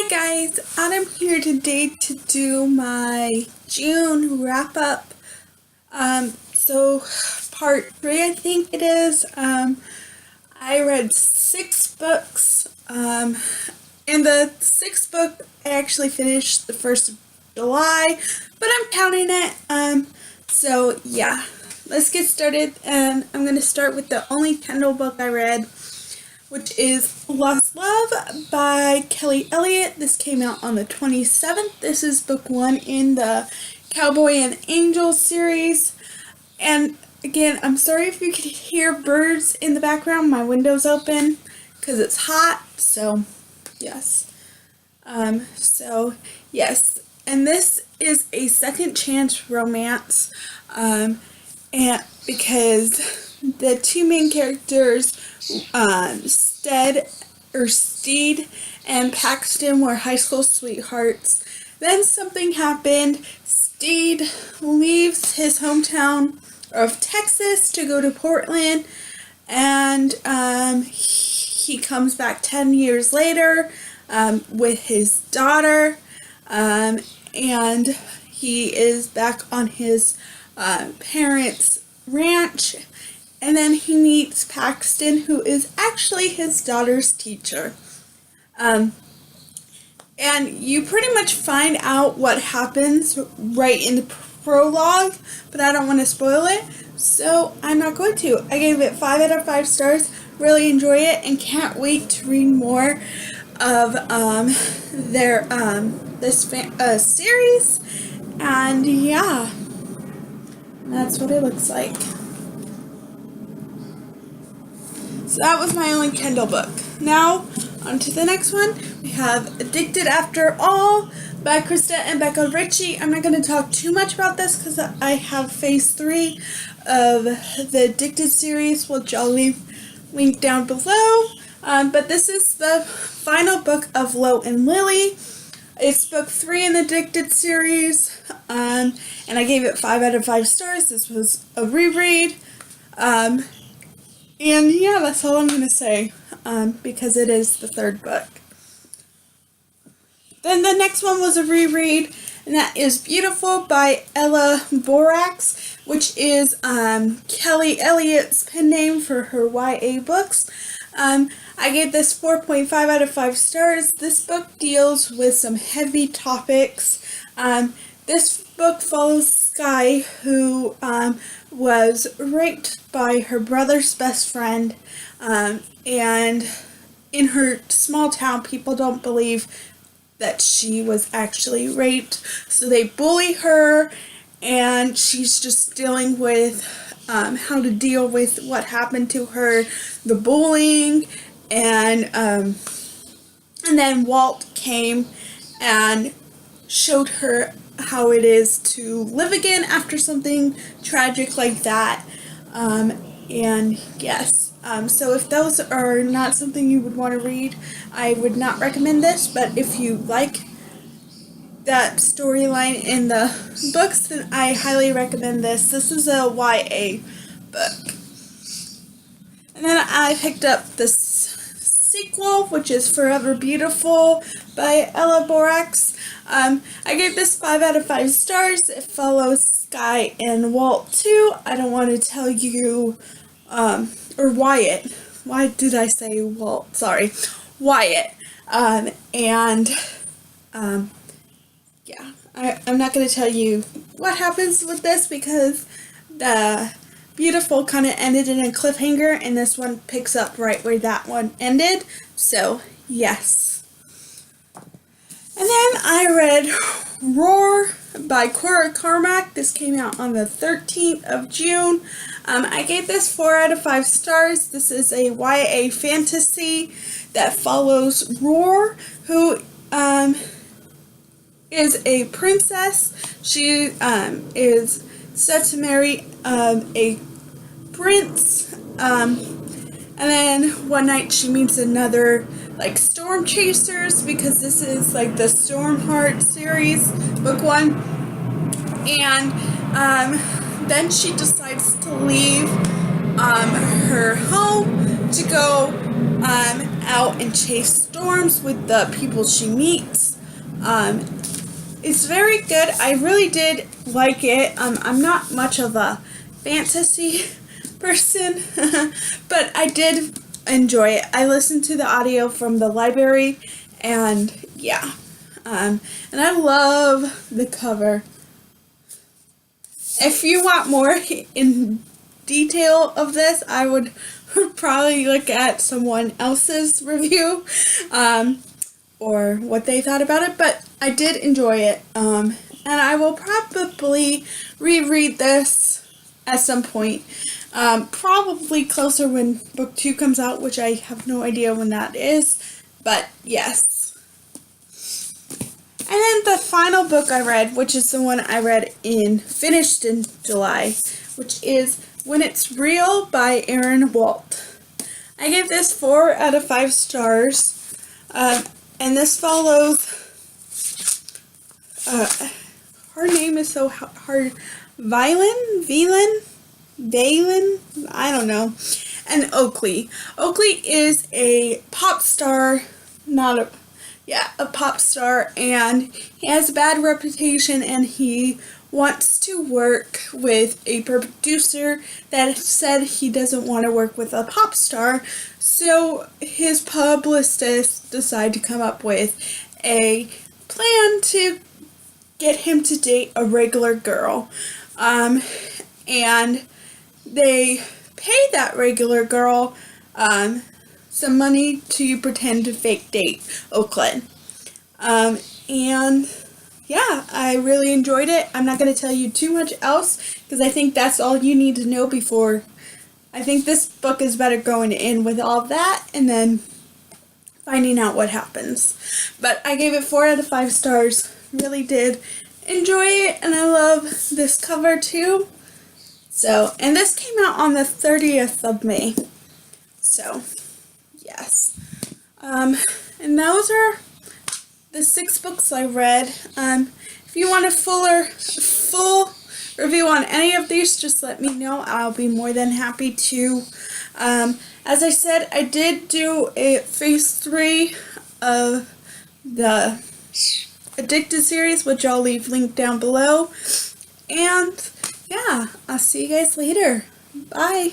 Hi guys, I'm here today to do my June wrap up. So part 3 I think it is. I read 6 books. And the 6th book I actually finished the 1st of July, but I'm counting it. So yeah, let's get started. And I'm gonna start with the only Kindle book I read, which is Lost Love by Kelly Elliott. This came out on the 27th. This is book 1 in the Cowboy and Angel series. And again, I'm sorry if you could hear birds in the background. My window's open because it's hot, so yes. Yes. And this is a second chance romance, and because the two main characters, Steed and Paxton, were high school sweethearts. Then something happened. Steed leaves his hometown of Texas to go to Portland, and he comes back 10 years later with his daughter, and he is back on his parents' ranch. And then he meets Paxton, who is actually his daughter's teacher. And you pretty much find out what happens right in the prologue, but I don't want to spoil it, so I'm not going to. I gave it 5 out of 5 stars. Really enjoy it and can't wait to read more of their this series. And yeah, that's what it looks like. So that was my only Kindle book. Now, on to the next one. We have Addicted After All by Krista and Becca Ritchie. I'm not going to talk too much about this because I have phase 3 of the Addicted series, which I'll leave linked down below. But this is the final book of Lo and Lily. It's book 3 in the Addicted series, and I gave it 5 out of 5 stars. This was a reread. And yeah, that's all I'm going to say, because it is the 3rd book. Then the next one was a reread, and that is Beautiful by Ella Borax, which is Kelly Elliott's pen name for her YA books. I gave this 4.5 out of 5 stars. This book deals with some heavy topics. This book follows Sky, who was raped by her brother's best friend, and in her small town, people don't believe that she was actually raped, so they bully her, and she's just dealing with how to deal with what happened to her, the bullying, and then Walt came and showed her how it is to live again after something tragic like that. And yes, so if those are not something you would want to read, I would not recommend this, but if you like that storyline in the books, then I highly recommend this. This is a YA book. And then I picked up the sequel, which is Forever Beautiful by Ella Borax. I gave this 5 out of 5 stars. It follows Sky and Walt too. I don't want to tell you, or Wyatt. Why did I say Walt? Sorry. Wyatt. Yeah, I'm not going to tell you what happens with this because the Beautiful kind of ended in a cliffhanger, and this one picks up right where that one ended. So, yes. And then I read Roar by Cora Carmack. This came out on the 13th of June. I gave this 4 out of 5 stars. This is a YA fantasy that follows Roar, who is a princess. She is set to marry a prince, and then one night she meets another, like, storm chasers, because this is like the Stormheart series, book 1, and then she decides to leave her home to go out and chase storms with the people she meets. It's very good. I really did like it. I'm not much of a fantasy person, but I did enjoy it. I listened to the audio from the library, and yeah. And I love the cover. If you want more in detail of this, I would probably look at someone else's review, or what they thought about it, but I did enjoy it, and I will probably reread this at some point, probably closer when book 2 comes out, which I have no idea when that is, but yes. And then the final book I read, which is the one I finished in July, which is When It's Real by Erin Walt. I gave this 4 out of 5 stars. And this follows, her name is so hard, Valen, I don't know, and Oakley. Oakley is a pop star, a pop star, and he has a bad reputation, and he wants to work with a producer that said he doesn't want to work with a pop star, so his publicists decide to come up with a plan to get him to date a regular girl, and they pay that regular girl some money to pretend to fake date Oakland, and yeah, I really enjoyed it. I'm not going to tell you too much else because I think that's all you need to know before. I think this book is better going in with all that and then finding out what happens. But I gave it 4 out of 5 stars. Really did enjoy it, and I love this cover too. So, and this came out on the 30th of May. So, yes. And those are the 6 books I read. If you want a full review on any of these, just let me know. I'll be more than happy to. As I said, I did do a phase 3 of the Addicted series, which I'll leave linked down below. And yeah, I'll see you guys later. Bye.